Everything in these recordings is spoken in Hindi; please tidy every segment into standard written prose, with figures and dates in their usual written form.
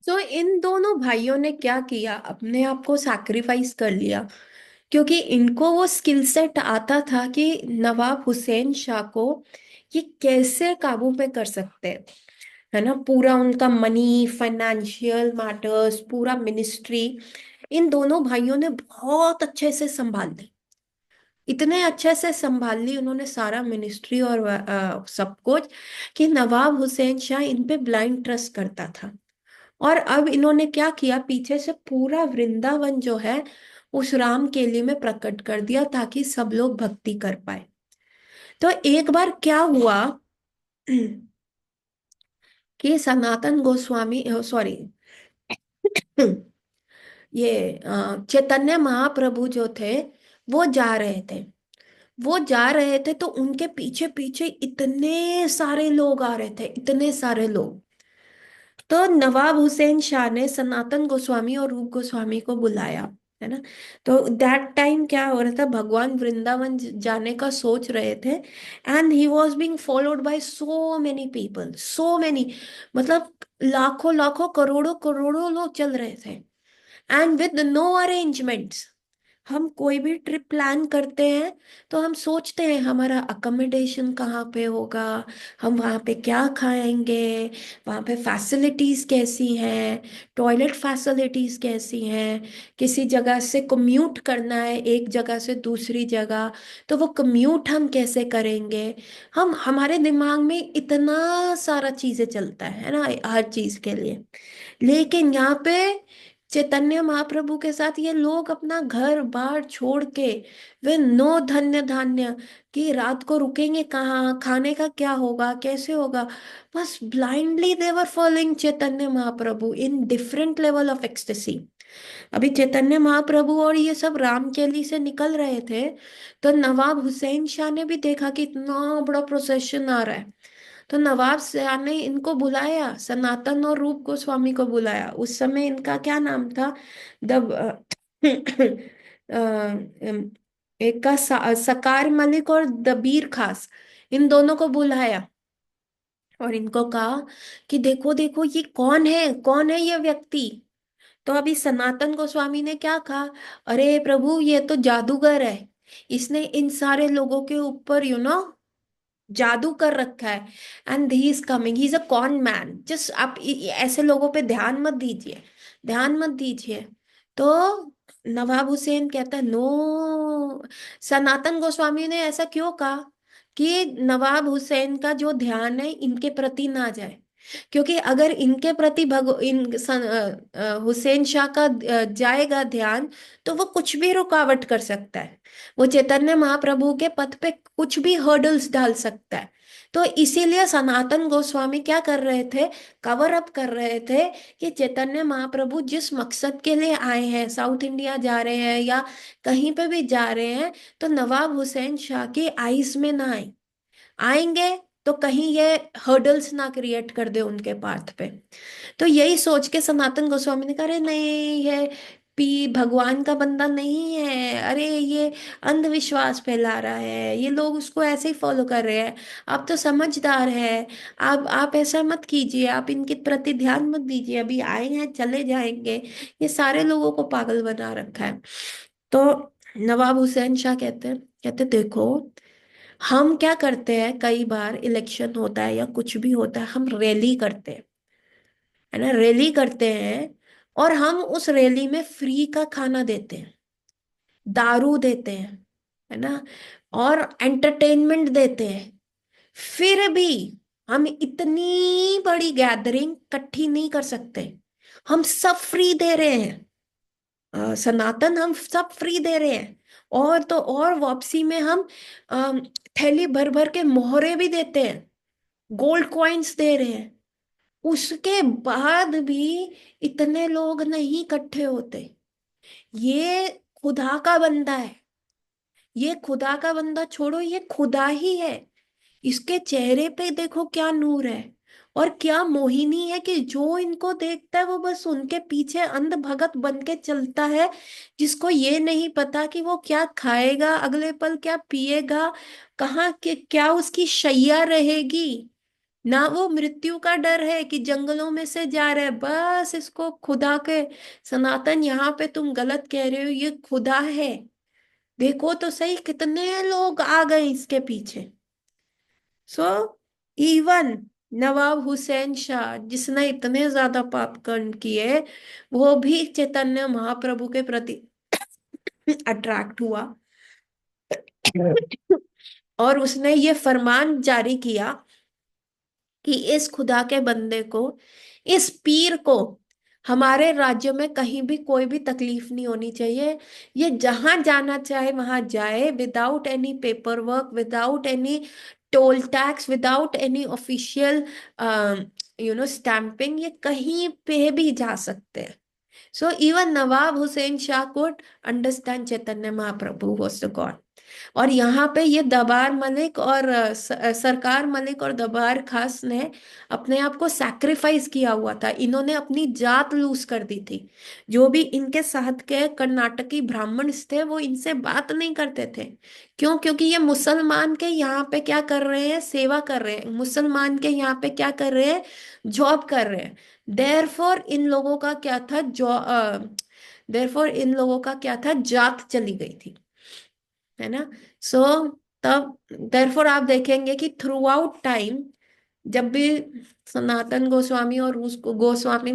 तो इन दोनों भाइयों ने क्या किया, अपने आप को सैक्रिफाइस कर लिया। क्योंकि इनको वो स्किल सेट आता था कि नवाब हुसैन शाह को ये कैसे काबू में कर सकते हैं। है ना, पूरा उनका मनी फाइनेंशियल मैटर्स, पूरा मिनिस्ट्री इन दोनों भाइयों ने बहुत अच्छे से संभाल ली। इतने अच्छे से संभाल ली उन्होंने सारा मिनिस्ट्री और सब कुछ, कि नवाब हुसैन शाह इन पे ब्लाइंड ट्रस्ट करता था। और अब इन्होंने क्या किया, पीछे से पूरा वृंदावन जो है उस राम केली में प्रकट कर दिया ताकि सब लोग भक्ति कर पाए। तो एक बार क्या हुआ कि सनातन गोस्वामी, सॉरी, ये चैतन्य महाप्रभु जो थे वो जा रहे थे। वो जा रहे थे तो उनके पीछे पीछे इतने सारे लोग आ रहे थे, इतने सारे लोग। तो नवाब हुसैन शाह ने सनातन गोस्वामी और रूप गोस्वामी को बुलाया। है ना। तो दैट टाइम क्या हो रहा था, भगवान वृंदावन जाने का सोच रहे थे। And he was being followed by so many people, so many, मतलब लाखों लाखों करोड़ों करोड़ों लोग चल रहे थे। And with no arrangements. हम कोई भी ट्रिप प्लान करते हैं तो हम सोचते हैं हमारा अकोमोडेशन कहाँ पे होगा, हम वहाँ पे क्या खाएंगे, वहाँ पे फैसिलिटीज कैसी हैं, टॉयलेट फैसिलिटीज कैसी हैं, किसी जगह से कम्यूट करना है एक जगह से दूसरी जगह, तो वो कम्यूट हम कैसे करेंगे। हम हमारे दिमाग में इतना सारा चीजें चलता है ना, हर चीज के लिए। लेकिन यहाँ पे चैतन्य महाप्रभु के साथ ये लोग अपना घर बार छोड़ के, वे नो धन्य धान्य, कि रात को रुकेंगे कहाँ, खाने का क्या होगा, कैसे होगा, बस blindly they were following Chaitanya Mahaprabhu in different level of ecstasy. अभी चैतन्य महाप्रभु और ये सब रामकेली से निकल रहे थे, तो नवाब हुसैन शाह ने भी देखा कि इतना बड़ा प्रोसेशन आ रहा है। तो नवाब शाह ने इनको बुलाया, सनातन और रूप गोस्वामी को बुलाया। उस समय इनका क्या नाम था, द एक का सकार मलिक और दबीर खास, इन दोनों को बुलाया। और इनको कहा कि देखो देखो ये कौन है, कौन है ये व्यक्ति। तो अभी सनातन गोस्वामी ने क्या कहा, अरे प्रभु ये तो जादूगर है, इसने इन सारे लोगों के ऊपर जादू कर रखा है। And he is coming, he is a con man, just आप ऐसे लोगों पे ध्यान मत दीजिए, ध्यान मत दीजिए। तो नवाब हुसैन कहता है नो। सनातन गोस्वामी ने ऐसा क्यों कहा कि नवाब हुसैन का जो ध्यान है इनके प्रति ना जाए। क्योंकि अगर इनके प्रति हुसैन शाह का जाएगा ध्यान, तो वो कुछ भी रुकावट कर सकता है, वो चैतन्य महाप्रभु के पथ पे कुछ भी हर्डल्स डाल सकता है। तो इसीलिए सनातन गोस्वामी क्या कर रहे थे, कवर अप कर रहे थे कि चैतन्य महाप्रभु जिस मकसद के लिए आए हैं, साउथ इंडिया जा रहे हैं या कहीं पे भी जा रहे हैं, तो नवाब हुसैन शाह की आइज में ना आए, आएंगे तो कहीं ये हर्डल्स ना क्रिएट कर दे उनके पाथ पे। तो यही सोच के सनातन गोस्वामी ने कहा, अरे नहीं ये पी भगवान का बंदा नहीं है, अरे ये अंधविश्वास फैला रहा है, ये लोग उसको ऐसे ही फॉलो कर रहे हैं। आप तो समझदार है, आप ऐसा मत कीजिए, आप इनके प्रति ध्यान मत दीजिए, अभी आए हैं चले जाएंगे, ये सारे लोगों को पागल बना रखा है। तो नवाब हुसैन शाह कहते देखो, हम क्या करते हैं, कई बार इलेक्शन होता है या कुछ भी होता है, हम रैली करते हैं, है ना, रैली करते हैं, और हम उस रैली में फ्री का खाना देते हैं, दारू देते हैं, है ना, और एंटरटेनमेंट देते हैं। फिर भी हम इतनी बड़ी गैदरिंग इकट्ठी नहीं कर सकते, हम सब फ्री दे रहे हैं। सनातन हम सब फ्री दे रहे हैं, और तो और वापसी में हम अम, थैली भर भर के मोहरे भी देते हैं, गोल्ड कॉइन्स दे रहे हैं। उसके बाद भी इतने लोग नहीं इकट्ठे होते। ये खुदा का बंदा है, ये खुदा का बंदा छोड़ो, ये खुदा ही है। इसके चेहरे पे देखो क्या नूर है, और क्या मोहिनी है, कि जो इनको देखता है वो बस उनके पीछे अंध भगत बन के चलता है। जिसको ये नहीं पता कि वो क्या खाएगा, अगले पल क्या पिएगा, कहाँ के क्या उसकी शैया रहेगी, ना वो मृत्यु का डर है कि जंगलों में से जा रहे हैं, बस इसको खुदा के, सनातन यहाँ पे तुम गलत कह रहे हो, ये खुदा है। देखो तो सही कितने लोग आ गए इसके पीछे। सो इवन नवाब हुसैन शाह जिसने इतने ज्यादा पाप कर्म किए, वो भी चैतन्य महाप्रभु के प्रति अट्रैक्ट हुआ। और उसने ये फरमान जारी किया कि इस खुदा के बंदे को, इस पीर को, हमारे राज्य में कहीं भी कोई भी तकलीफ नहीं होनी चाहिए। ये जहां जाना चाहे वहां जाए, without any paper work, without any toll tax, without any official stamping, ये कहीं पे भी जा सकते हैं। So even Nawab Hussain Shah could understand Chaitanya Mahaprabhu was the God। और यहाँ पे ये दबार मलिक और सरकार मलिक और दबार खास ने अपने आप को सैक्रिफाइस किया हुआ था। इन्होंने अपनी जात लूज कर दी थी। जो भी इनके साथ के कर्नाटकी ब्राह्मण थे वो इनसे बात नहीं करते थे। क्यों? क्योंकि ये मुसलमान के यहाँ पे क्या कर रहे हैं, सेवा कर रहे हैं, मुसलमान के यहाँ पे क्या कर रहे हैं, जॉब कर रहे हैं। देयरफॉर इन लोगों का क्या था, देयरफॉर इन लोगों का क्या था, जात चली गई थी, है ना। सो तब देयरफॉर आप देखेंगे कि थ्रू आउट टाइम, जब भी सनातन गोस्वामी और रूस गोस्वामी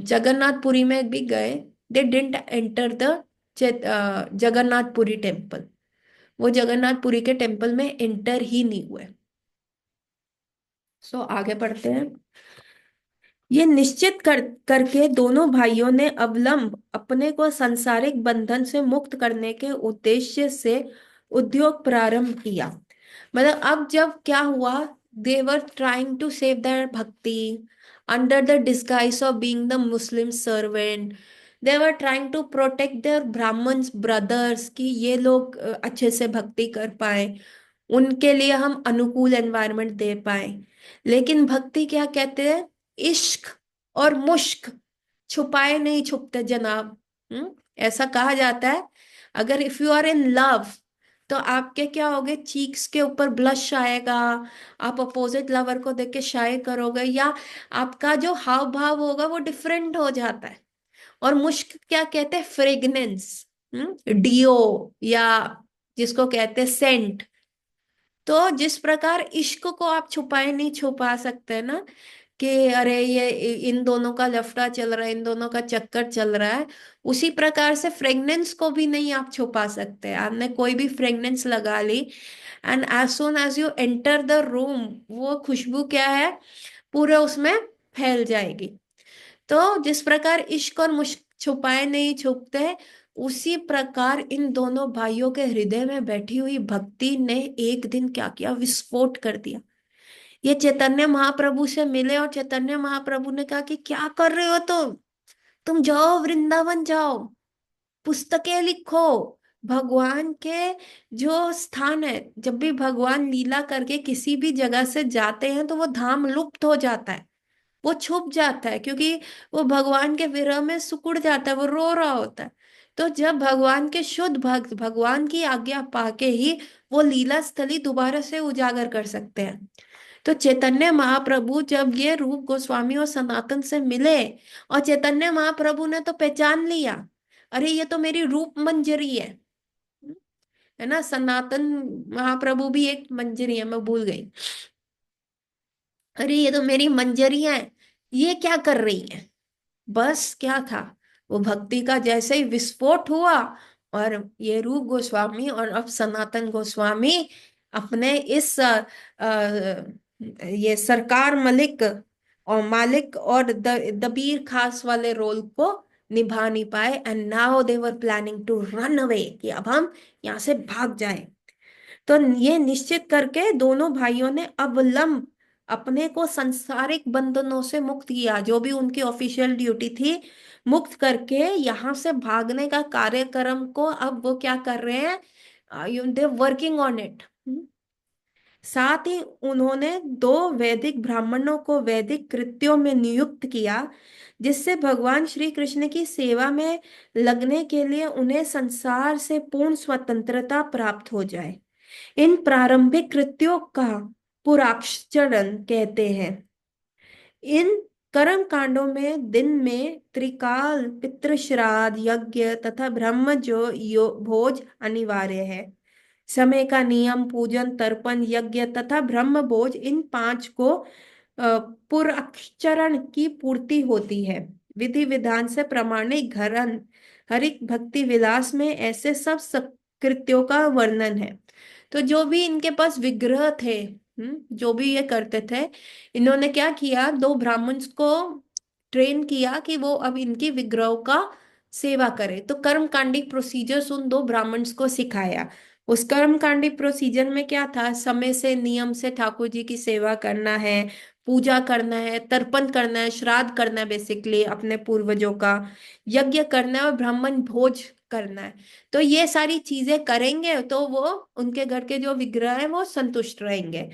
जगन्नाथपुरी में भी गए, they didn't enter the Jagannathpuri temple. वो जगन्नाथपुरी के टेम्पल में एंटर ही नहीं हुए। सो आगे बढ़ते हैं। ये निश्चित करके दोनों भाइयों ने अवलंब अपने को सांसारिक बंधन से मुक्त करने के उद्देश्य से उद्योग प्रारंभ किया। मतलब अब जब क्या हुआ, they were trying to save their bhakti under the disguise of being the Muslim servant. They were trying to protect their Brahmins brothers, कि ये लोग अच्छे से भक्ति कर पाए, उनके लिए हम अनुकूल एनवायरनमेंट दे पाए। लेकिन भक्ति क्या कहते हैं, इश्क और मुश्क छुपाए नहीं छुपते जनाब। ऐसा कहा जाता है, अगर if you are in love तो आपके क्या होगे, चीक्स के ऊपर ब्लश आएगा, आप अपोजिट लवर को देख के शाये करोगे, या आपका जो हाव भाव होगा वो डिफरेंट हो जाता है। और मुश्क क्या कहते हैं, फ्रेग्नेंस, डियो, या जिसको कहते हैं सेंट। तो जिस प्रकार इश्क को आप छुपाए नहीं छुपा सकते ना, कि अरे ये इन दोनों का लफड़ा चल रहा है, इन दोनों का चक्कर चल रहा है, उसी प्रकार से फ्रेग्नेंस को भी नहीं आप छुपा सकते। आपने कोई भी फ्रेग्नेंस लगा ली, and as soon as you enter the room, वो खुशबू क्या है, पूरे उसमें फैल जाएगी। तो जिस प्रकार इश्क और मुश्क छुपाए नहीं छुपते, उसी प्रकार इन दोनों भाइयों के हृदय में बैठी हुई भक्ति ने एक दिन क्या किया, विस्फोट कर दिया। ये चैतन्य महाप्रभु से मिले और चैतन्य महाप्रभु ने कहा कि क्या कर रहे हो तुम जाओ वृंदावन जाओ, पुस्तकें लिखो। भगवान के जो स्थान है, जब भी भगवान लीला करके किसी भी जगह से जाते हैं तो वो धाम लुप्त हो जाता है, वो छुप जाता है, क्योंकि वो भगवान के विरह में सिकुड़ जाता है, वो रो रहा होता है। तो जब भगवान के शुद्ध भक्त भगवान की आज्ञा पाके ही वो लीला स्थली दोबारा से उजागर कर सकते हैं। तो चैतन्य महाप्रभु जब ये रूप गोस्वामी और सनातन से मिले, और चैतन्य महाप्रभु ने तो पहचान लिया, अरे ये तो मेरी रूप मंजरी है ना। सनातन महाप्रभु भी एक मंजरी है, मैं भूल गई। अरे ये तो मेरी मंजरियां है, ये क्या कर रही है। बस क्या था, वो भक्ति का जैसे ही विस्फोट हुआ, और ये रूप गोस्वामी और अब सनातन गोस्वामी अपने इस ये सरकार मलिक और मालिक और दबीर खास वाले रोल को निभा नहीं पाए, and now they were planning to run away, कि अब हम यहाँ से भाग जाएं। तो ये निश्चित करके दोनों भाइयों ने अवलंब अपने को सांसारिक बंधनों से मुक्त किया, जो भी उनकी ऑफिशियल ड्यूटी थी, मुक्त करके यहाँ से भागने का कार्यक्रम को अब वो क्या कर रहे हैं, दे वर्किंग ऑन इट। साथ ही उन्होंने दो वैदिक ब्राह्मणों को वैदिक कृत्यों में नियुक्त किया, जिससे भगवान श्री कृष्ण की सेवा में लगने के लिए उन्हें संसार से पूर्ण स्वतंत्रता प्राप्त हो जाए। इन प्रारंभिक कृत्यों का पुराक्षरण कहते हैं। इन कर्म कांडों में दिन में त्रिकाल पितृ श्राद्ध यज्ञ तथा भोज अनिवार्य है। समय का नियम, पूजन, तर्पण, यज्ञ तथा ब्रह्म भोज, इन पांच को पुरस्चरण की पूर्ति होती है। विधि विधान से प्रमाणित घरन हरिक भक्ति विलास में ऐसे सब कृत्यों का वर्णन है। तो जो भी इनके पास विग्रह थे, जो भी ये करते थे, इन्होंने क्या किया, दो ब्राह्मण्स को ट्रेन किया कि वो अब इनकी विग्रहों का सेवा करे। तो कर्मकांडी प्रोसीजर्स उन दो ब्राह्मण्स को सिखाया। उस कर्मकांडी प्रोसीजर में क्या था, समय से नियम से ठाकुर जी की सेवा करना है, पूजा करना है, तर्पण करना है, श्राद्ध करना है, बेसिकली अपने पूर्वजों का, यज्ञ करना है और ब्राह्मण भोज करना है। तो ये सारी चीजें करेंगे तो वो उनके घर के जो विग्रह है वो संतुष्ट रहेंगे।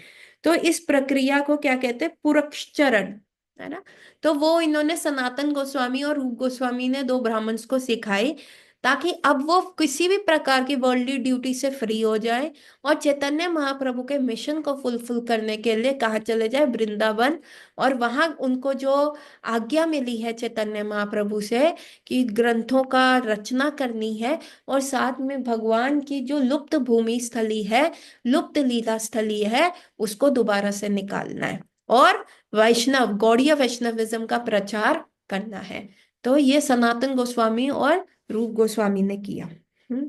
तो इस प्रक्रिया को क्या कहते हैं, पुरस्चरण, है ना। तो वो इन्होंने सनातन गोस्वामी और रूप गोस्वामी ने दो ब्राह्मण्स को सिखाई, ताकि अब वो किसी भी प्रकार की वर्ल्डली ड्यूटी से फ्री हो जाए और चैतन्य महाप्रभु के मिशन को फुलफिल करने के लिए कहाँ चले जाए, वृंदावन। और वहां उनको जो आज्ञा मिली है चैतन्य महाप्रभु से कि ग्रंथों का रचना करनी है, और साथ में भगवान की जो लुप्त भूमि स्थली है, लुप्त लीला स्थली है, उसको दोबारा से निकालना है, और वैष्णव गौड़ीय वैष्णविज्म का प्रचार करना है। तो ये सनातन गोस्वामी और रूप गोस्वामी ने किया। हम्म।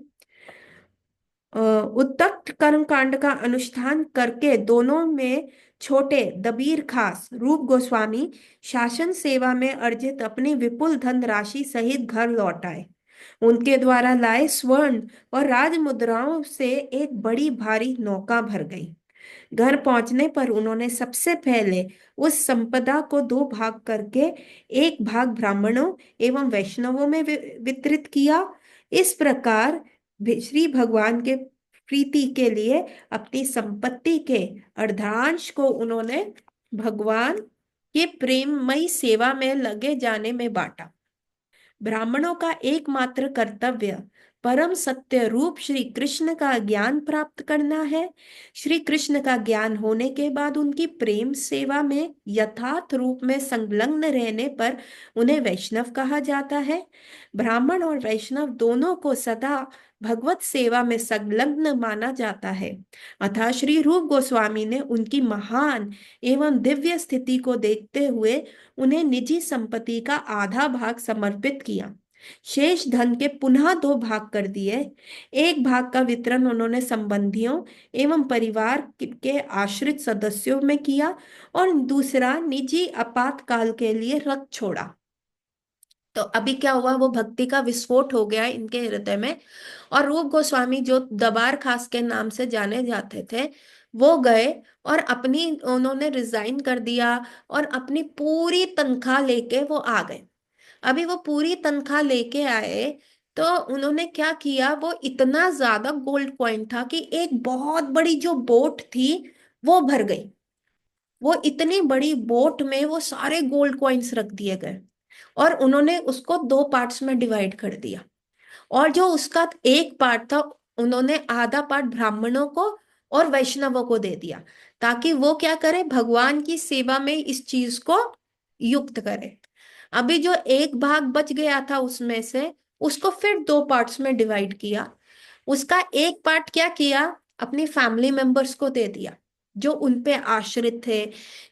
उद्दक्त कर्म कांड का अनुष्ठान करके दोनों में छोटे दबीर खास रूप गोस्वामी शासन सेवा में अर्जित अपनी विपुल धन राशि सहित घर लौट आए। उनके द्वारा लाए स्वर्ण और राज मुद्राओं से एक बड़ी भारी नौका भर गई। घर पहुंचने पर उन्होंने सबसे पहले उस संपदा को दो भाग करके एक भाग ब्राह्मणों एवं वैष्णवों में वितरित किया। इस प्रकार श्री भगवान के प्रीति के लिए अपनी संपत्ति के अर्धांश को उन्होंने भगवान के प्रेममयी सेवा में लगे जाने में बांटा। ब्राह्मणों का एकमात्र कर्तव्य परम सत्य रूप श्री कृष्ण का ज्ञान प्राप्त करना है। श्री कृष्ण का ज्ञान होने के बाद उनकी प्रेम सेवा में यथार्थ रूप में संलग्न रहने पर उन्हें वैष्णव कहा जाता है। ब्राह्मण और वैष्णव दोनों को सदा भगवत सेवा में संलग्न माना जाता है। अतः श्री रूप गोस्वामी ने उनकी महान एवं दिव्य स्थिति को देखते हुए उन्हें निजी संपत्ति का आधा भाग समर्पित किया। शेष धन के पुनः दो भाग कर दिए। एक भाग का वितरण उन्होंने संबंधियों एवं परिवार के आश्रित सदस्यों में किया और दूसरा निजी आपातकाल के लिए रख छोड़ा। तो अभी क्या हुआ, वो भक्ति का विस्फोट हो गया इनके हृदय में, और रूप गोस्वामी जो दबार खास के नाम से जाने जाते थे, वो गए और अपनी उन्होंने रिजाइन कर दिया और अपनी पूरी तनख्वाह लेके वो आ गए। अभी वो पूरी तनख्वाह लेके आए, तो उन्होंने क्या किया, वो इतना ज्यादा गोल्ड कॉइन था कि एक बहुत बड़ी जो बोट थी वो भर गई। वो इतनी बड़ी बोट में वो सारे गोल्ड कॉइन्स रख दिए गए, और उन्होंने उसको दो पार्ट्स में डिवाइड कर दिया। और जो उसका एक पार्ट था, उन्होंने आधा पार्ट ब्राह्मणों को और वैष्णवों को दे दिया, ताकि वो क्या करे, भगवान की सेवा में इस चीज को युक्त करे। अभी जो एक भाग बच गया था उसमें से, उसको फिर दो पार्ट्स में डिवाइड किया। उसका एक पार्ट क्या किया, अपनी फैमिली मेंबर्स को दे दिया, जो उन पे आश्रित थे,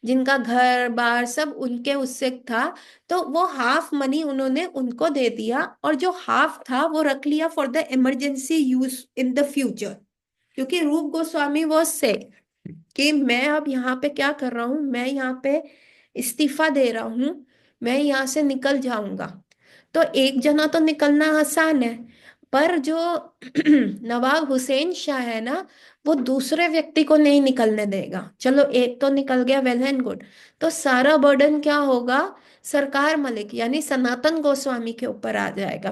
जिनका घर बार सब उनके उससे था। तो वो हाफ मनी उन्होंने उनको दे दिया, और जो हाफ था वो रख लिया for the emergency use in the future. क्योंकि रूप गोस्वामी वो से कि मैं अब यहाँ पे क्या कर रहा हूँ, मैं यहाँ पे इस्तीफा दे रहा हूँ, मैं यहाँ से निकल जाऊंगा। तो एक जना तो निकलना आसान है, पर जो नवाब हुसैन शाह है ना, वो दूसरे व्यक्ति को नहीं निकलने देगा। चलो एक तो निकल गया, वेल एंड गुड। तो सारा बर्डन क्या होगा, सरकार मलिक यानी सनातन गोस्वामी के ऊपर आ जाएगा।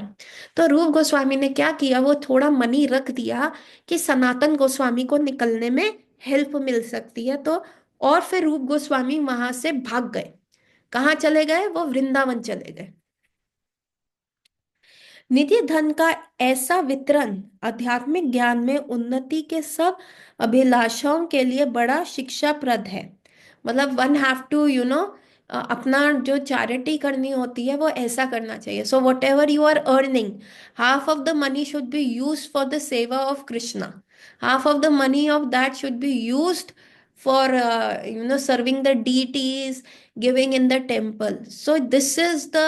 तो रूप गोस्वामी ने क्या किया, वो थोड़ा मनी रख दिया कि सनातन गोस्वामी को निकलने में हेल्प मिल सकती है। तो और फिर रूप गोस्वामी वहां से भाग गए। कहाँ चले गए, वो वृंदावन चले गए। निधि धन का ऐसा वितरण आध्यात्मिक ज्ञान में उन्नति के सब अभिलाषाओं के लिए बड़ा शिक्षाप्रद है। मतलब वन हैव टू अपना जो चैरिटी करनी होती है वो ऐसा करना चाहिए। So whatever you are earning, half of the money should be use for the seva of Krishna, half of the money of that should be used for serving the deities, giving in the temple. So this is the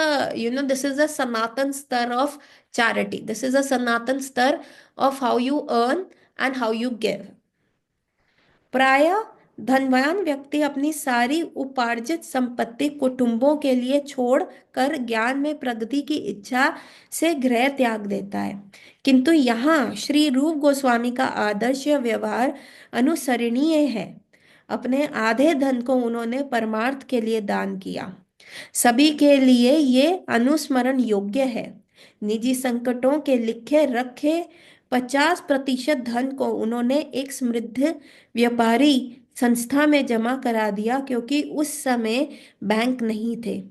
this is a sanatan star of charity. This is a sanatan star of how you earn and how you give. प्राय धनवान व्यक्ति अपनी सारी उपार्जित संपत्ति कुटुंबों के लिए छोड़ कर ज्ञान में प्रगति की इच्छा से गृह त्याग देता है। किंतु यहाँ श्री रूप गोस्वामी का आदर्श या व्यवहार अनुसरणीय है। अपने आधे धन को उन्होंने परमार्थ के लिए दान किया। सभी के लिए ये अनुस्मरण योग्य है। निजी संकटों के लिखे रखे 50% धन को उन्होंने एक समृद्ध व्यापारी संस्था में जमा करा दिया, क्योंकि उस समय बैंक नहीं थे।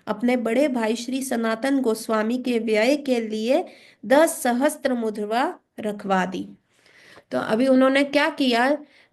अपने बड़े भाई श्री सनातन गोस्वामी के व्यय के लिए 10 सहस्त्र मुद्रा रखवा दी। तो अभी उन्होंने क्या किया,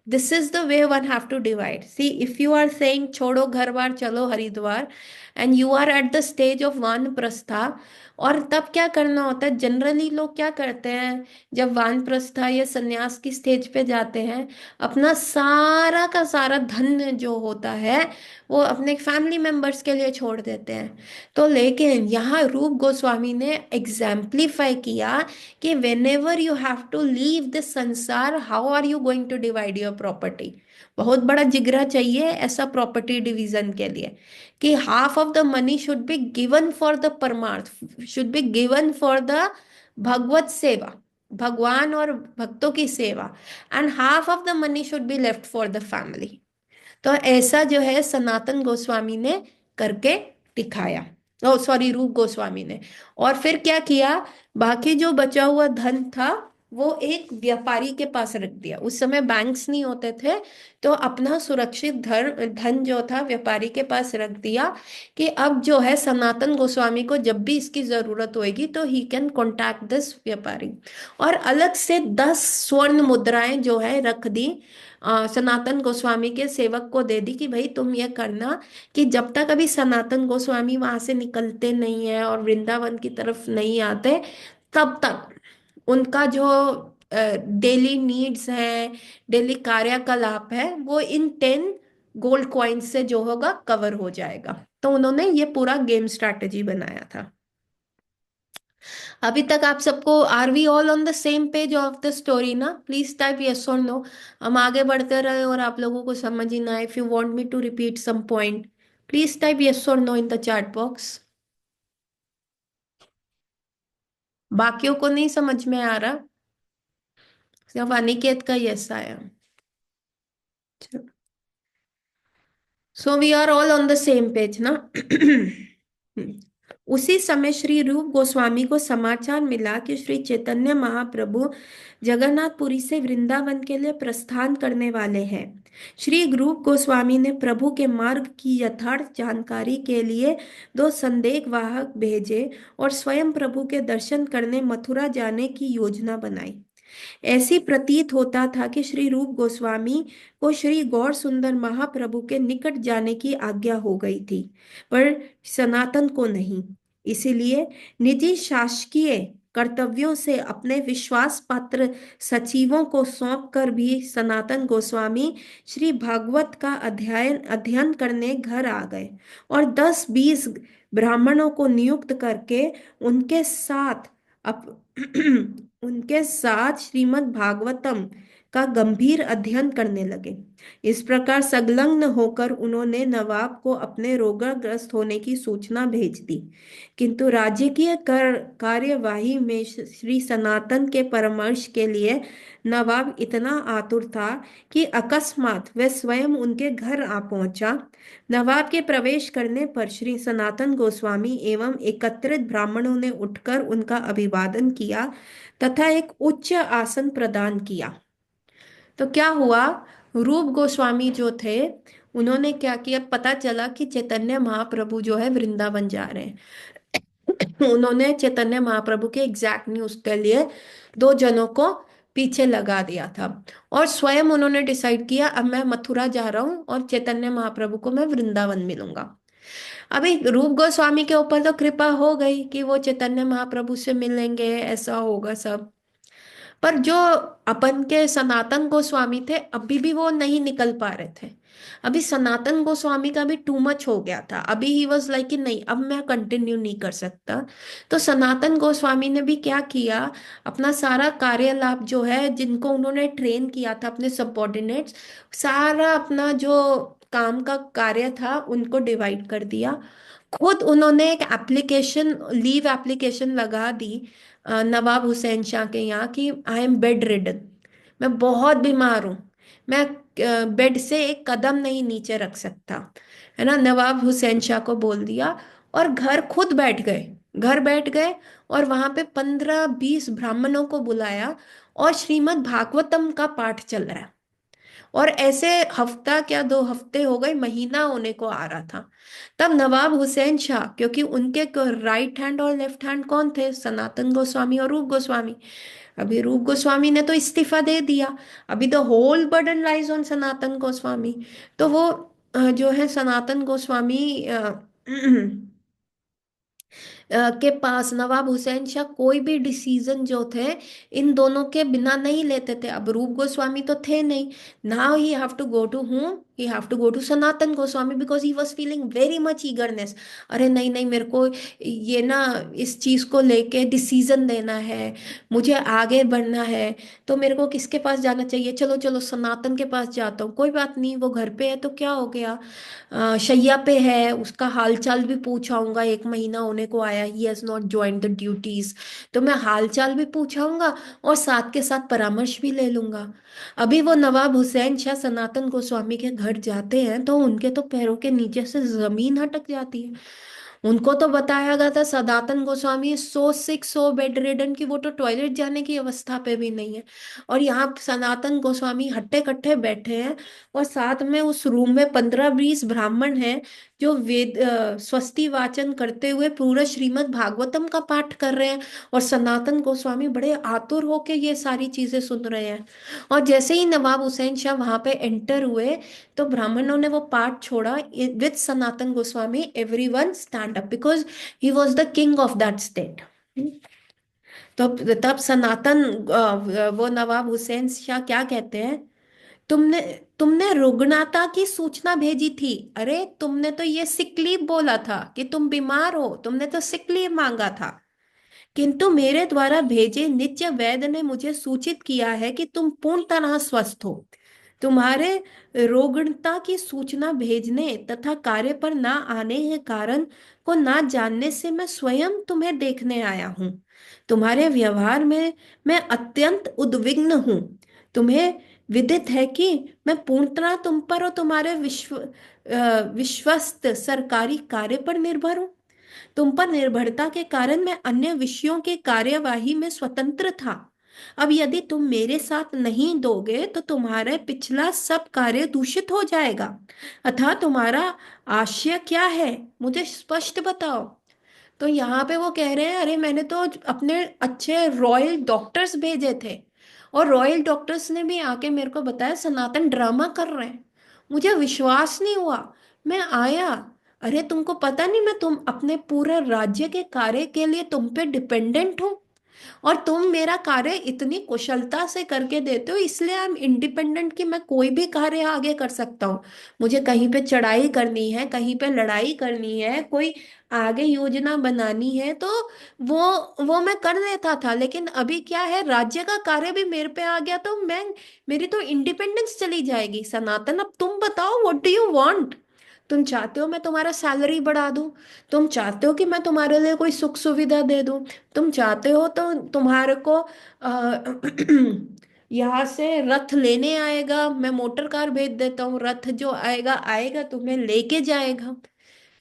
this is the way one have to divide. See, if you are saying छोड़ो घर बार चलो Haridwar, and you are at the stage of vanaprastha, और तब क्या करना होता है, जनरली लोग क्या करते हैं जब वानप्रस्था या सन्यास की स्टेज पे जाते हैं, अपना सारा का सारा धन जो होता है वो अपने फैमिली मेंबर्स के लिए छोड़ देते हैं। तो लेकिन यहाँ रूप गोस्वामी ने एग्जाम्पलीफाई किया कि whenever you have to leave this samsara, how are you going to divide your property. बहुत बड़ा जिगरा चाहिए ऐसा प्रॉपर्टी डिवीजन के लिए, कि half of the money should be given for the paramartha, should be given for the Bhagavat seva, भगवान और भक्तों की सेवा, and half of the money should be left for the family. तो ऐसा जो है सनातन गोस्वामी ने करके दिखाया, ओ सॉरी रूप गोस्वामी ने। और फिर क्या किया, बाकी जो बचा हुआ धन था वो एक व्यापारी के पास रख दिया। उस समय बैंक्स नहीं होते थे, तो अपना सुरक्षित धन धन जो था व्यापारी के पास रख दिया, कि अब जो है सनातन गोस्वामी को जब भी इसकी जरूरत होगी तो ही कैन कॉन्टैक्ट दिस व्यापारी। और अलग से 10 स्वर्ण मुद्राएं जो है रख दी, सनातन गोस्वामी के सेवक को दे दी, कि भाई तुम ये करना कि जब तक अभी सनातन गोस्वामी वहां से निकलते नहीं है और वृंदावन की तरफ नहीं आते, तब तक उनका जो डेली नीड्स है, डेली कार्यकलाप है, वो इन 10 गोल्ड कॉइन से जो होगा कवर हो जाएगा। तो उन्होंने ये पूरा गेम स्ट्रैटेजी बनाया था। अभी तक आप सबको, are we all on the same page of the story ना? प्लीज टाइप यस और नो। हम आगे बढ़ते रहे और आप लोगों को समझ ही ना आए, if you want me to repeat some point, please type yes और no in the chat box. बाकियों को नहीं समझ में आ रहा, सिर्फ अनिकेत का यस आया। So we are all on the same page ना? उसी समय श्री रूप गोस्वामी को समाचार मिला कि श्री चैतन्य महाप्रभु जगन्नाथपुरी से वृंदावन के लिए प्रस्थान करने वाले हैं। श्री रूप गोस्वामी ने प्रभु के मार्ग की यथार्थ जानकारी के लिए 2 संदेशवाहक भेजे और स्वयं प्रभु के दर्शन करने मथुरा जाने की योजना बनाई। ऐसी प्रतीत होता था कि श्री रूप गोस्वामी को श्री गौर सुंदर महाप्रभु के निकट जाने की आज्ञा हो गई थी, पर सनातन को नहीं। इसीलिए निजी शासकीय कर्तव्यों से अपने विश्वास पात्र सचिवों को सौंप कर भी सनातन गोस्वामी श्री भागवत का अध्ययन अध्ययन करने घर आ गए, और 10-20 ब्राह्मणों को नियुक्त करके उनके साथ अप उनके साथ श्रीमद् भागवतम का गंभीर अध्ययन करने लगे। इस प्रकार संलग्न होकर उन्होंने नवाब को अपने रोगाग्रस्त होने की सूचना भेज दी। किंतु राजकीय कार्यवाही में श्री सनातन के परामर्श के लिए नवाब इतना आतुर था कि अकस्मात वह स्वयं उनके घर आ पहुंचा। नवाब के प्रवेश करने पर श्री सनातन गोस्वामी एवं एकत्रित ब्राह्मणों ने उठकर उनका अभिवादन किया तथा एक उच्च आसन प्रदान किया। तो क्या हुआ, रूप गोस्वामी जो थे उन्होंने क्या किया, पता चला कि चैतन्य महाप्रभु जो है वृंदावन जा रहे हैं। उन्होंने चैतन्य महाप्रभु के एग्जैक्ट न्यूज के लिए दो जनों को पीछे लगा दिया था। और स्वयं उन्होंने डिसाइड किया अब मैं मथुरा जा रहा हूँ और चैतन्य महाप्रभु को मैं वृंदावन मिलूंगा। अभी रूप गोस्वामी के ऊपर तो कृपा हो गई कि वो चैतन्य महाप्रभु से मिलेंगे, ऐसा होगा सब। पर जो अपन के सनातन गोस्वामी थे अभी भी वो नहीं निकल पा रहे थे। अभी सनातन गोस्वामी का भी टू मच हो गया था। अभी ही वॉज लाइक कि नहीं अब मैं कंटिन्यू नहीं कर सकता। तो सनातन गोस्वामी ने भी क्या किया, अपना सारा कार्यलाभ जो है जिनको उन्होंने ट्रेन किया था अपने सबऑर्डिनेट्स, सारा अपना जो काम का कार्य था उनको डिवाइड कर दिया। खुद उन्होंने एक एप्लीकेशन, लीव एप्लीकेशन लगा दी नवाब हुसैन शाह के यहाँ कि आई एम बेड रिडन, मैं बहुत बीमार हूँ, मैं बेड से एक कदम नहीं नीचे रख सकता, है ना। नवाब हुसैन शाह को बोल दिया और घर खुद बैठ गए, घर बैठ गए। और वहां पे 15-20 ब्राह्मणों को बुलाया और श्रीमद् भागवतम का पाठ चल रहा है। और ऐसे हफ्ता क्या 2 हफ्ते हो गए, महीना होने को आ रहा था। तब नवाब हुसैन शाह, क्योंकि उनके राइट हैंड और लेफ्ट हैंड कौन थे, सनातन गोस्वामी और रूप गोस्वामी। अभी रूप गोस्वामी ने तो इस्तीफा दे दिया, अभी the whole burden lies on Sanatan Goswami. तो वो जो है सनातन गोस्वामी के पास नवाब हुसैन शाह कोई भी डिसीजन जो थे इन दोनों के बिना नहीं लेते थे। अब रूप गोस्वामी तो थे नहीं, now he have to go to whom, he have to go to Sanatan Goswami because he was feeling very much eagerness. अरे नहीं नहीं, मेरे को ये ना इस चीज को लेके डिसीजन देना है, मुझे आगे बढ़ना है। तो मेरे को किसके पास जाना चाहिए, चलो चलो सनातन के पास जाता हूँ, कोई बात नहीं वो घर पे है तो क्या हो गया, शैया पे है, उसका हालचाल भी पूछाऊंगा, 1 महीना होने को आया, he has not join the duties, तो मैं हालचाल भी पूछाऊंगा और साथ के साथ परामर्श भी ले लूंगा। अभी वो नवाब हुसैन शाह सनातन गोस्वामी के घर जाते हैं तो उनके तो पैरों के नीचे से जमीन हटक जाती है। उनको तो बताया गया था सनातन गोस्वामी सो सिक सो बेड रिडन की वो तो टॉयलेट जाने की अवस्था पे भी नहीं है। और यहाँ सनातन गोस्वामी हट्टे कट्टे बैठे हैं और साथ में उस रूम में 15-20 ब्राह्मण हैं जो वेद स्वस्ति वाचन करते हुए पूरा श्रीमद् भागवतम का पाठ कर रहे हैं। और सनातन गोस्वामी बड़े आतुर होके ये सारी चीजें सुन रहे हैं। और जैसे ही नवाब हुसैन शाह वहां पे एंटर हुए तो ब्राह्मणों ने वो पाठ छोड़ा, with Sanatan Goswami everyone stand up because he was the king of that state. तो तब सनातन वो नवाब हुसैन शाह क्या कहते हैं, तुमने तुमने रुग्णता की सूचना भेजी थी, अरे तुमने तो ये सिक लीव बोला था कि तुम बीमार हो, तुमने तो सिक लीव मांगा था। किंतु मेरे द्वारा भेजे नित्य वैद्य ने मुझे सूचित किया है कि तुम पूर्ण तरह स्वस्थ हो। तुम्हारे रोगणता की सूचना भेजने तथा कार्य पर ना आने के कारण को ना जानने से मैं स्वयं तुम्हें देखने आया हूँ। तुम्हारे व्यवहार में मैं अत्यंत उद्विग्न हूँ। तुम्हें विदित है कि मैं पूर्णतः तुम पर और तुम्हारे विश्वस्त सरकारी कार्य पर निर्भर हूँ। तुम पर निर्भरता के कारण मैं अन्य विषयों के कार्यवाही में स्वतंत्र था। अब यदि तुम मेरे साथ नहीं दोगे तो तुम्हारे पिछला सब कार्य दूषित हो जाएगा। अतः तुम्हारा आशय क्या है, मुझे स्पष्ट बताओ। तो यहाँ पे वो कह रहे हैं अरे मैंने तो अपने अच्छे रॉयल डॉक्टर्स भेजे थे और रॉयल डॉक्टर्स ने भी आके मेरे को बताया सनातन ड्रामा कर रहे हैं, मुझे विश्वास नहीं हुआ, मैं आया। अरे तुमको पता नहीं मैं तुम अपने पूरे राज्य के कार्य के लिए तुम पे डिपेंडेंट हूँ और तुम मेरा कार्य इतनी कुशलता से करके देते हो, इसलिए आई एम इंडिपेंडेंट कि मैं कोई भी कार्य आगे कर सकता हूँ। मुझे कहीं पे चढ़ाई करनी है, कहीं पे लड़ाई करनी है, कोई आगे योजना बनानी है तो वो मैं कर देता था। लेकिन अभी क्या है, राज्य का कार्य भी मेरे पे आ गया तो मैं, मेरी तो इंडिपेंडेंस चली जाएगी। सनातन अब तुम बताओ व्हाट डू यू वांट। तुम चाहते हो मैं तुम्हारा सैलरी बढ़ा दूं, तुम चाहते हो कि मैं तुम्हारे लिए कोई सुख सुविधा दे दूं, तुम चाहते हो तो तुम्हारे को यहाँ से रथ लेने आएगा, मैं मोटर कार भेज देता हूँ, रथ जो आएगा आएगा तुम्हें लेके जाएगा,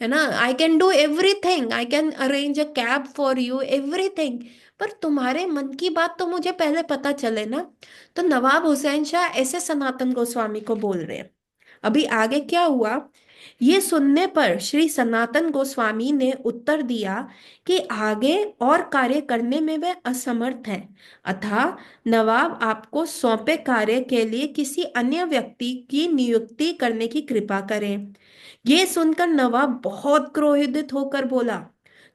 है ना। I can do everything, I can arrange a cab for you everything. पर तुम्हारे मन की बात तो मुझे पहले पता चले ना। तो नवाब हुसैन शाह ऐसे सनातन गोस्वामी को बोल रहे हैं। अभी आगे क्या हुआ ये सुनने पर श्री सनातन गोस्वामी ने उत्तर दिया कि आगे और कार्य करने में वे असमर्थ हैं, अतः नवाब आपको सौंपे कार्य के लिए किसी अन्य व्यक्ति की नियुक्ति करने की कृपा करें। ये सुनकर नवाब बहुत क्रोधित होकर बोला,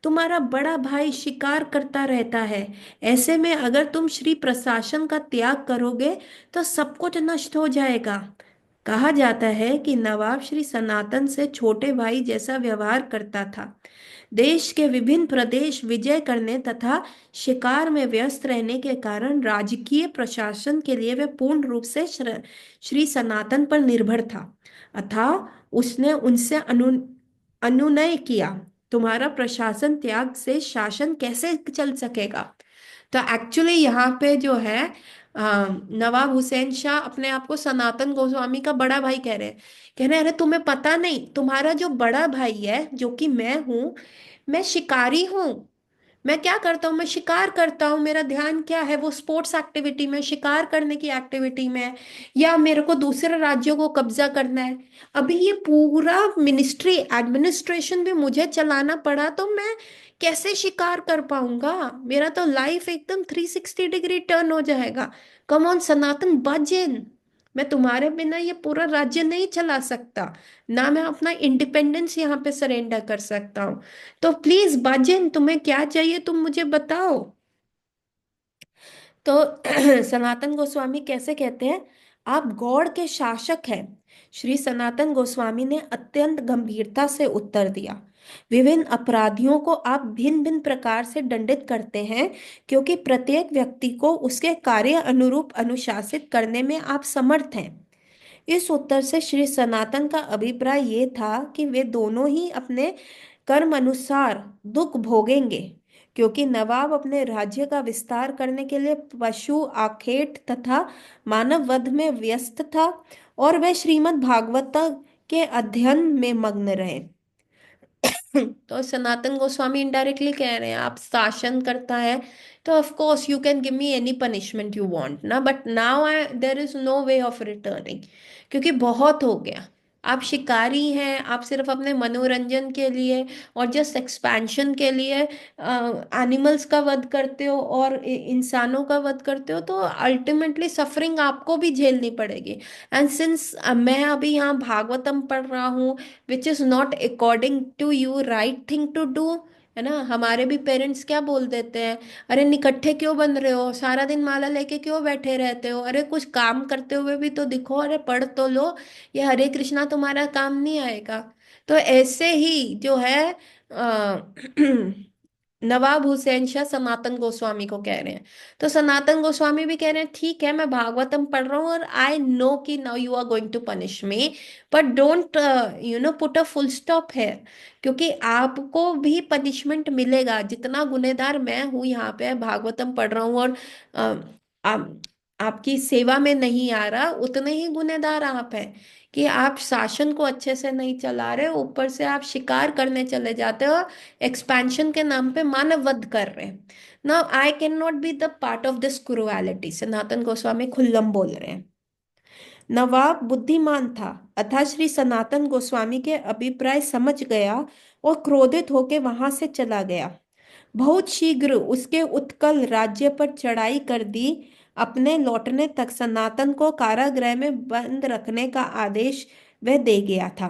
तुम्हारा बड़ा भाई शिकार करता रहता है, ऐसे में अगर तुम श्री प्रशासन का त्याग करोगे तो सब कुछ नष्ट हो जाएगा। कहा जाता है कि नवाब श्री सनातन से छोटे भाई जैसा व्यवहार करता था। देश के विभिन्न प्रदेश विजय करने तथा शिकार में व्यस्त रहने के कारण राजकीय प्रशासन के लिए वह पूर्ण रूप से श्री सनातन पर निर्भर था। अतः उसने उनसे अनुनय किया, तुम्हारा प्रशासन त्याग से शासन कैसे चल सकेगा। तो एक्चुअली यहाँ पे जो है नवाब हुसैन शाह अपने आप को सनातन गोस्वामी का बड़ा भाई कह रहे हैं। कह रहे हैं, अरे तुम्हें पता नहीं, तुम्हारा जो बड़ा भाई है जो कि मैं हूँ, मैं शिकारी हूँ। मैं क्या करता हूँ, मैं शिकार करता हूँ, मेरा ध्यान क्या है, वो स्पोर्ट्स एक्टिविटी में, शिकार करने की एक्टिविटी में है, या मेरे को दूसरे राज्यों को कब्जा करना है। अभी ये पूरा मिनिस्ट्री एडमिनिस्ट्रेशन भी मुझे चलाना पड़ा तो मैं कैसे शिकार कर पाऊंगा। मेरा तो लाइफ एकदम 360 डिग्री टर्न हो जाएगा। कम ऑन सनातन बजन, मैं तुम्हारे बिना ये पूरा राज्य नहीं चला सकता, ना मैं अपना इंडिपेंडेंस यहाँ पे सरेंडर कर सकता हूँ। तो प्लीज बाजिन, तुम्हें क्या चाहिए तुम मुझे बताओ। तो सनातन गोस्वामी कैसे कहते हैं, आप गौड़ के शासक हैं। श्री सनातन गोस्वामी ने अत्यंत गंभीरता से उत्तर दिया, विभिन्न अपराधियों को आप भिन्न भिन्न प्रकार से दंडित करते हैं, क्योंकि प्रत्येक व्यक्ति को उसके कार्य अनुरूप अनुशासित करने में आप समर्थ हैं। इस उत्तर से श्री सनातन का अभिप्राय ये था कि वे दोनों ही अपने कर्म अनुसार दुख भोगेंगे, क्योंकि नवाब अपने राज्य का विस्तार करने के लिए पशु आखेट तथा मानव वध में व्यस्त था, और वह श्रीमद् भागवत के अध्ययन में मग्न रहे। तो सनातन गोस्वामी इनडायरेक्टली कह रहे हैं, आप शासन करता है तो of course you can give me any punishment you want ना, but now I there is no way of returning, क्योंकि बहुत हो गया। आप शिकारी हैं, आप सिर्फ अपने मनोरंजन के लिए और जस्ट एक्सपेंशन के लिए एनिमल्स का वध करते हो और इंसानों का वध करते हो, तो अल्टीमेटली सफरिंग आपको भी झेलनी पड़ेगी। एंड सिंस मैं अभी यहाँ भागवतम पढ़ रहा हूँ, which is not according to you right thing to do, है ना। हमारे भी पेरेंट्स क्या बोल देते हैं, अरे निकट्ठे क्यों बन रहे हो, सारा दिन माला लेके क्यों बैठे रहते हो, अरे कुछ काम करते हुए भी तो दिखो, अरे पढ़ तो लो, ये हरे कृष्णा तुम्हारा काम नहीं आएगा। तो ऐसे ही जो है नवाब हुसैन शाह सनातन गोस्वामी को कह रहे हैं। तो सनातन गोस्वामी भी कह रहे हैं, ठीक है मैं भागवतम पढ़ रहा हूँ और आई नो कि now you are going to punish me, but don't put a full stop है, क्योंकि आपको भी पनिशमेंट मिलेगा। जितना गुनहगार मैं हूँ यहाँ पे भागवतम पढ़ रहा हूँ और अ, आप, आपकी सेवा में नहीं आ रहा, उतने ही गुनहगार आप हैं कि आप शासन को अच्छे से नहीं चला रहे, ऊपर से आप शिकार करने चले जाते हो, एक्सपेंशन के नाम पे मानव वध कर रहे हैं। Now I can not be the part of this cruelty, Sanatan Goswami खुल्लम बोल रहे हैं। नवाब बुद्धिमान था, अतः श्री सनातन गोस्वामी के अभिप्राय समझ गया और क्रोधित होकर वहां से चला गया। बहुत शीघ्र उसके उत्कल राज्य पर चढ़ाई कर दी। अपने लौटने तक सनातन को कारागृह में बंद रखने का आदेश वह दे गया था।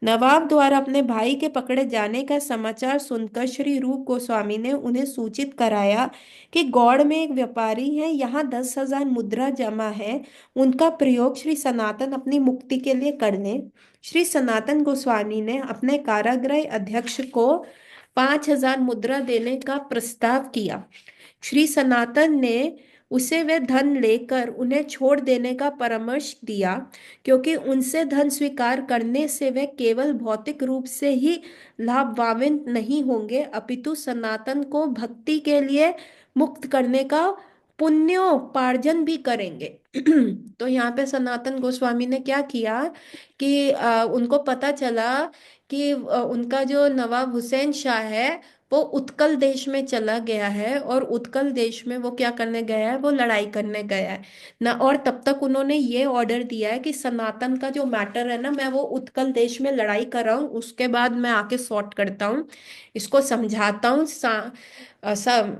नवाब द्वारा अपने भाई के पकड़े जाने का समाचार सुनकर श्री रूप गोस्वामी ने उन्हें सूचित कराया कि गौड़ में एक व्यापारी है, यहाँ 10,000 मुद्रा जमा है, उनका प्रयोग श्री सनातन अपनी मुक्ति के लिए कर लें। श्री सनातन गोस्वामी ने अपने कारागृह अध्यक्ष को 5,000 मुद्रा देने का प्रस्ताव किया। श्री सनातन ने उसे वह धन लेकर उन्हें छोड़ देने का परामर्श दिया, क्योंकि उनसे धन स्वीकार करने से वे केवल भौतिक रूप से ही लाभान्वित नहीं होंगे, अपितु सनातन को भक्ति के लिए मुक्त करने का पुण्योपार्जन भी करेंगे। तो यहाँ पे सनातन गोस्वामी ने क्या किया कि उनको पता चला कि उनका जो नवाब हुसैन शाह है वो उत्कल देश में चला गया है, और उत्कल देश में वो क्या करने गया है, वो लड़ाई करने गया है ना। और तब तक उन्होंने ये ऑर्डर दिया है कि सनातन का जो मैटर है ना, मैं वो उत्कल देश में लड़ाई कर रहा हूँ, उसके बाद मैं आके सॉर्ट करता हूँ, इसको समझाता हूँ, सब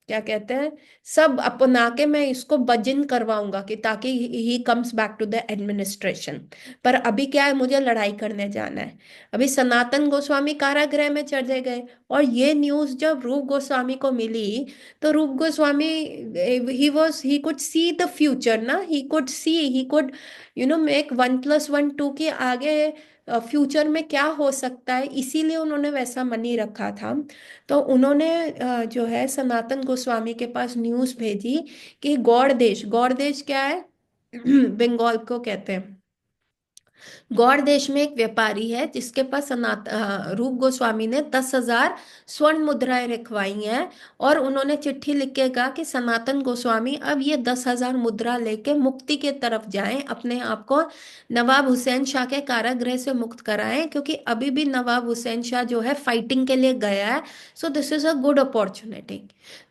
क्या कहते हैं, सब अपना के मैं इसको बजिन करवाऊंगा कि ताकि he comes back to the administration. पर अभी क्या है, मुझे लड़ाई करने जाना है। अभी सनातन गोस्वामी कारागृह में चले गए, और ये न्यूज़ जब रूप गोस्वामी को मिली, तो रूप Goswami, he could see the future ना, ही कुड मेक 1+1 2 के आगे फ्यूचर में क्या हो सकता है, इसीलिए उन्होंने वैसा मनी रखा था। तो उन्होंने जो है सनातन गोस्वामी के पास न्यूज़ भेजी कि गौड़ देश क्या है, बंगाल को कहते हैं। गौड़ देश में एक व्यापारी है जिसके पास रूप गोस्वामी ने 10,000 स्वर्ण मुद्राएं रखवाई हैं, और उन्होंने चिट्ठी लिख के कहा कि सनातन गोस्वामी अब ये 10,000 मुद्रा लेके मुक्ति के तरफ जाएं, अपने आप को नवाब हुसैन शाह के कारागृह से मुक्त कराएं, क्योंकि अभी भी नवाब हुसैन शाह जो है फाइटिंग के लिए गया है। So this is a good opportunity.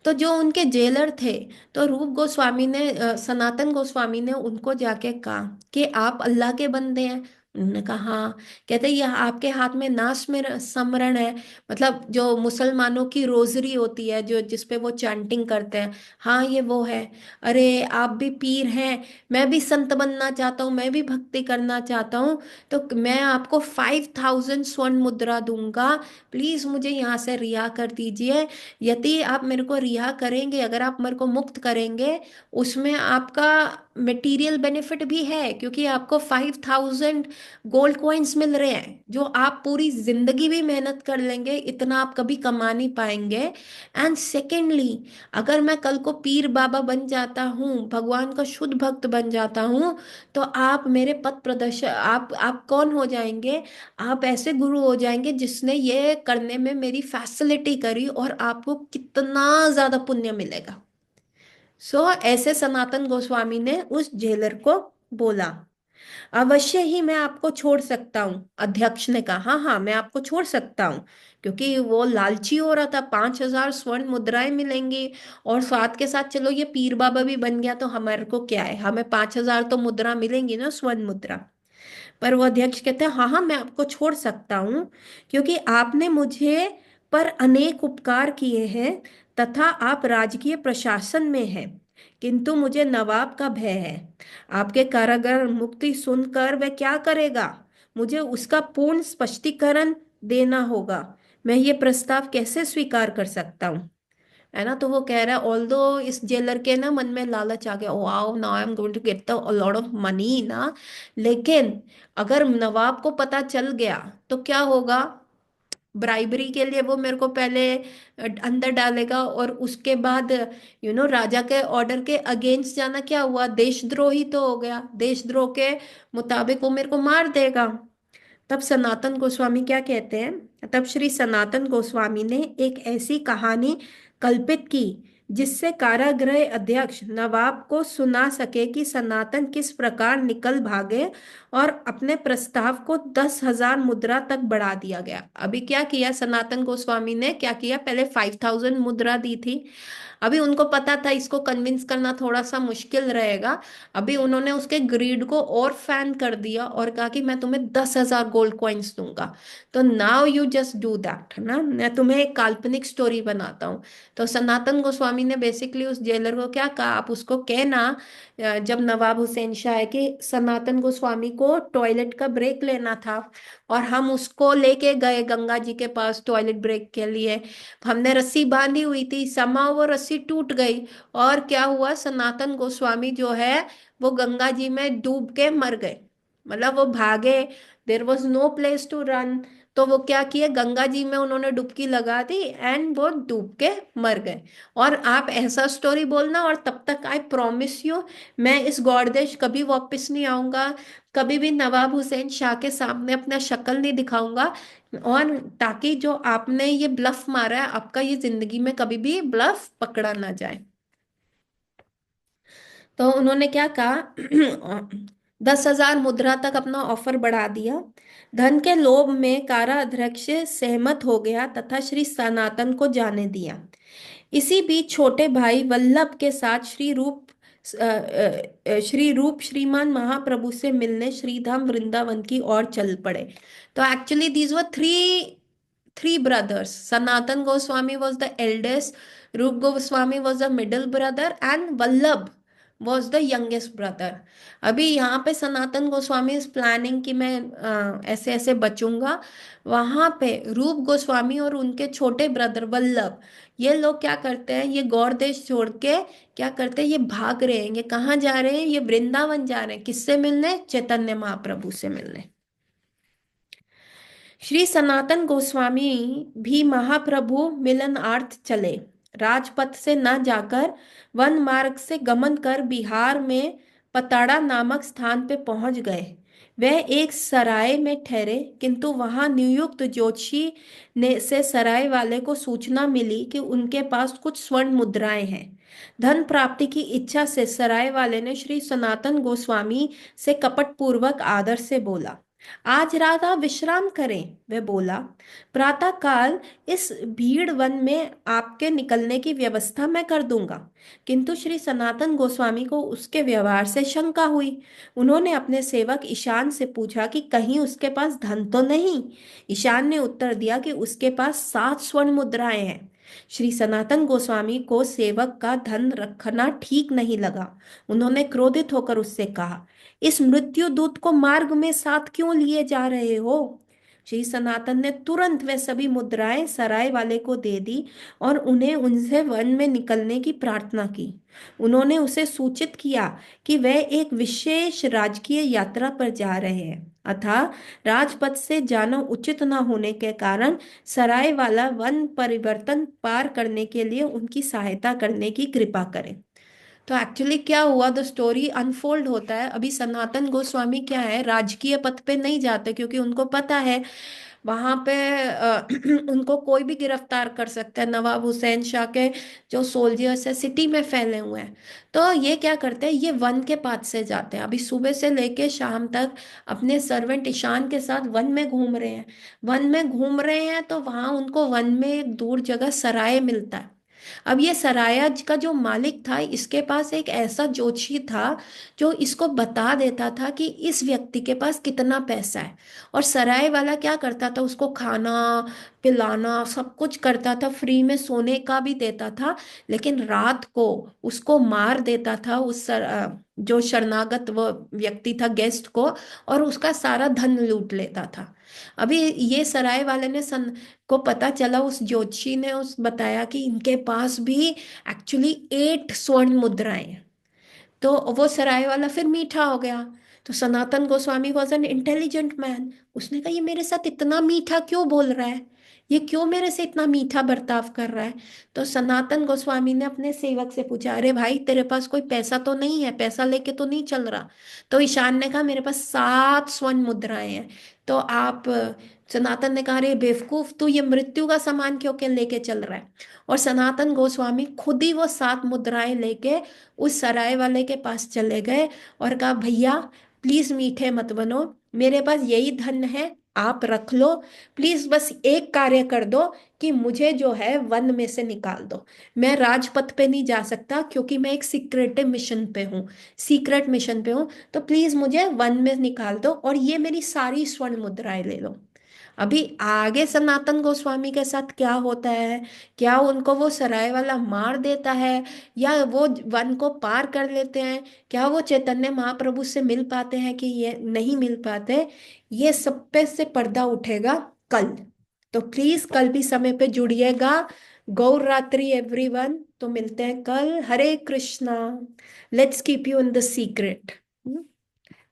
तो जो उनके जेलर थे, तो रूप गोस्वामी ने सनातन गोस्वामी ने उनको जाके कहा कि आप अल्लाह के बंदे हैं। उन्होंने कहा हाँ। कहते यह आपके हाथ में नाश में समरण है, मतलब जो मुसलमानों की रोजरी होती है, जो जिसपे वो चैंटिंग करते हैं, हाँ ये वो है। अरे आप भी पीर हैं, मैं भी संत बनना चाहता हूँ, मैं भी भक्ति करना चाहता हूँ, तो मैं आपको 5,000 स्वर्ण मुद्रा दूंगा, प्लीज मुझे यहाँ से रिहा कर दीजिए। यदि आप मेरे को रिहा करेंगे, अगर आप मेरे को मुक्त करेंगे, उसमें आपका मटेरियल बेनिफिट भी है, क्योंकि आपको 5,000 गोल्ड कॉइन्स मिल रहे हैं, जो आप पूरी जिंदगी भी मेहनत कर लेंगे इतना आप कभी कमा नहीं पाएंगे। एंड सेकेंडली, अगर मैं कल को पीर बाबा बन जाता हूँ, भगवान का शुद्ध भक्त बन जाता हूँ, तो आप मेरे पथ प्रदर्शक, आप कौन हो जाएंगे, आप ऐसे गुरु हो जाएंगे जिसने ये करने में मेरी फैसिलिटी करी, और आपको कितना ज्यादा पुण्य मिलेगा। ऐसे सनातन गोस्वामी ने उस जेलर को बोला। अवश्य ही मैं आपको छोड़ सकता हूँ, अध्यक्ष ने कहा, हाँ हाँ मैं आपको छोड़ सकता हूँ, क्योंकि वो लालची हो रहा था, 5,000 स्वर्ण मुद्राएं मिलेंगी, और साथ के साथ चलो ये पीर बाबा भी बन गया तो हमारे को क्या है, हमें 5,000 तो मुद्रा मिलेंगी ना, स्वर्ण मुद्रा। पर वो अध्यक्ष कहते हैं हाँ हाँ मैं आपको छोड़ सकता हूँ, क्योंकि आपने मुझे पर अनेक उपकार किए हैं, तथा आप राजकीय प्रशासन में हैं, किंतु मुझे नवाब का भय है। आपके कारागार मुक्ति सुनकर वह क्या करेगा, मुझे उसका पूर्ण स्पष्टीकरण देना होगा। मैं ये प्रस्ताव कैसे स्वीकार कर सकता हूँ, है ना। तो वो कह रहा है, ऑल्दो इस जेलर के ना मन में लालच आ गया, wow now I am going to get the lot of money ना, लेकिन अगर नवाब को पता चल गया तो क्या होगा, ब्राइबरी के लिए वो मेरे को पहले अंदर डालेगा, और उसके बाद राजा के ऑर्डर के अगेंस्ट जाना क्या हुआ, देशद्रोही तो हो गया, देशद्रोह के मुताबिक वो मेरे को मार देगा। तब सनातन गोस्वामी क्या कहते हैं, तब श्री सनातन गोस्वामी ने एक ऐसी कहानी कल्पित की जिससे कारागृह अध्यक्ष नवाब को सुना सके कि सनातन किस प्रकार निकल भागे, और अपने प्रस्ताव को 10,000 मुद्रा तक बढ़ा दिया गया। अभी क्या किया सनातन गोस्वामी ने, क्या किया, पहले 5,000 मुद्रा दी थी, अभी उनको पता था इसको कन्विंस करना थोड़ा सा मुश्किल रहेगा, अभी उन्होंने उसके ग्रीड को और फैन कर दिया और कहा कि मैं तुम्हें 10,000 गोल्ड कॉइन्स दूंगा। तो now you just do that, है ना, मैं तुम्हें एक काल्पनिक स्टोरी बनाता हूँ। तो सनातन गोस्वामी ने बेसिकली उस जेलर को क्या कहा, आप उसको कहना, जब नवाब हुसैन शाह है, कि सनातन गोस्वामी को टॉयलेट का ब्रेक लेना था, और हम उसको लेके गए गंगा जी के पास टॉयलेट ब्रेक के लिए, हमने रस्सी बांधी हुई थी, समा वो रस्सी टूट गई, और क्या हुआ, सनातन गोस्वामी जो है वो गंगा जी में डूब के मर गए, मतलब वो भागे, there was no place to run, तो वो क्या किए, गंगा जी में उन्होंने डुबकी लगा दी, एंड वो डूब के मर गए। और आप ऐसा स्टोरी बोलना, और तब तक आई प्रॉमिस यू, मैं इस गौरदेश कभी वापस नहीं आऊंगा, कभी भी नवाब हुसैन शाह के सामने अपना शक्ल नहीं दिखाऊंगा, और ताकि जो आपने ये ब्लफ मारा है, आपका ये जिंदगी में कभी भी ब्लफ पकड़ा ना जाए। तो उन्होंने क्या कहा, 10,000 मुद्रा तक अपना ऑफर बढ़ा दिया। धन के लोभ में काराध्यक्ष सहमत हो गया तथा श्री सनातन को जाने दिया। इसी बीच छोटे भाई वल्लभ के साथ श्री रूप श्रीमान महाप्रभु से मिलने श्रीधाम वृंदावन की ओर चल पड़े। तो actually these were three brothers. Sanatan Goswami was the eldest, Rup Goswami was the middle brother, and Vallabh was the youngest brother. अभी यहाँ पे सनातन गोस्वामी इस प्लानिंग कि मैं ऐसे ऐसे बचूंगा। वहां पे रूप गोस्वामी और उनके छोटे ब्रदर वल्लभ, ये लोग क्या करते हैं, ये गौर देश छोड़ के क्या करते हैं, ये भाग रहे हैं। ये कहाँ जा रहे हैं, ये वृंदावन जा रहे हैं। किससे मिलने, चैतन्य महाप्रभु से मिलने। श्री सनातन गोस्वामी भी महाप्रभु मिलनार्थ चले। राजपथ से न जाकर वन मार्ग से गमन कर बिहार में पताड़ा नामक स्थान पे पहुंच गए। वह एक सराय में ठहरे, किंतु वहां नियुक्त ज्योतिषी ने से सराय वाले को सूचना मिली कि उनके पास कुछ स्वर्ण मुद्राएं हैं। धन प्राप्ति की इच्छा से सराय वाले ने श्री सनातन गोस्वामी से कपटपूर्वक आदर से बोला, आज रात आप विश्राम करें। वह बोला, प्रातः काल इस भीड़ वन में आपके निकलने की व्यवस्था मैं कर दूंगा। किंतु श्री सनातन गोस्वामी को उसके व्यवहार से शंका हुई। उन्होंने अपने सेवक ईशान से पूछा कि कहीं उसके पास धन तो नहीं। ईशान ने उत्तर दिया कि उसके पास 7 स्वर्ण मुद्राएं हैं। श्री सनातन गोस्वामी को सेवक का धन रखना ठीक नहीं लगा। उन्होंने क्रोधित होकर उससे कहा, इस मृत्यु दूत को मार्ग में साथ क्यों लिए जा रहे हो। श्री सनातन ने तुरंत वह सभी मुद्राएं सराय वाले को दे दी और उन्हें उनसे वन में निकलने की प्रार्थना की। उन्होंने उसे सूचित किया कि वह एक विशेष राजकीय यात्रा पर जा रहे हैं, अतः राजपथ से जाना उचित न होने के कारण सराय वाला वन परिवर्तन पार करने के लिए उनकी सहायता करने की कृपा करें। तो एक्चुअली क्या हुआ, द स्टोरी अनफोल्ड होता है। अभी सनातन गोस्वामी क्या है, राजकीय पथ पे नहीं जाते, क्योंकि उनको पता है वहां पे उनको कोई भी गिरफ्तार कर सकता है। नवाब हुसैन शाह के जो सोल्जर्स है सिटी में फैले हुए हैं। तो ये क्या करते हैं, ये वन के पास से जाते हैं। अभी सुबह से लेके शाम तक अपने सर्वेंट ईशान के साथ वन में घूम रहे हैं। वन में घूम रहे हैं तो वहां उनको वन में एक दूर जगह सराय मिलता है। अब ये सराया का जो मालिक था, इसके पास एक ऐसा ज्योतिषी था जो इसको बता देता था कि इस व्यक्ति के पास कितना पैसा है। और सराय वाला क्या करता था, उसको खाना पिलाना सब कुछ करता था, फ्री में सोने का भी देता था। लेकिन रात को उसको मार देता था जो शरणागत वो व्यक्ति था, गेस्ट को, और उसका सारा धन लूट लेता था। अभी ये सराय वाले ने को पता चला, उस ज्योतिषी ने उस बताया कि इनके पास भी एक्चुअली 8 स्वर्ण मुद्राएं हैं। तो वो सराय वाला फिर मीठा हो गया। तो Sanatan Goswami was an intelligent man. उसने कहा, ये मेरे साथ इतना मीठा क्यों बोल रहा है, ये क्यों मेरे से इतना मीठा बर्ताव कर रहा है। तो सनातन गोस्वामी ने अपने सेवक से पूछा, अरे भाई तेरे पास कोई पैसा तो नहीं है, पैसा लेके तो नहीं चल रहा। तो ईशान ने कहा, मेरे पास 7 स्वर्ण मुद्राएं हैं। तो आप सनातन ने कहा, अरे बेवकूफ, तू ये मृत्यु का सामान क्यों के लेके चल रहा है। और सनातन गोस्वामी खुद ही वो 7 मुद्राएं लेके उस सराय वाले के पास चले गए और कहा, भैया प्लीज मीठे मत बनो, मेरे पास यही धन है, आप रख लो। प्लीज बस एक कार्य कर दो कि मुझे जो है वन में से निकाल दो। मैं राजपथ पे नहीं जा सकता क्योंकि मैं एक सीक्रेटिव मिशन पे हूँ, सीक्रेट मिशन पे हूँ। तो प्लीज मुझे वन में निकाल दो और ये मेरी सारी स्वर्ण मुद्राएं ले लो। अभी आगे सनातन गोस्वामी के साथ क्या होता है, क्या उनको वो सराय वाला मार देता है या वो वन को पार कर लेते हैं, क्या वो चैतन्य महाप्रभु से मिल पाते हैं कि ये नहीं मिल पाते, ये सब पे से पर्दा उठेगा कल। तो प्लीज कल भी समय पे जुड़िएगा। गौर रात्रि एवरीवन। तो मिलते हैं कल। Hare Krishna. Let's keep you in the secret,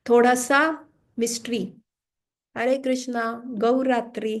थोड़ा सा मिस्ट्री। हरे कृष्णा। गौर रात्रि।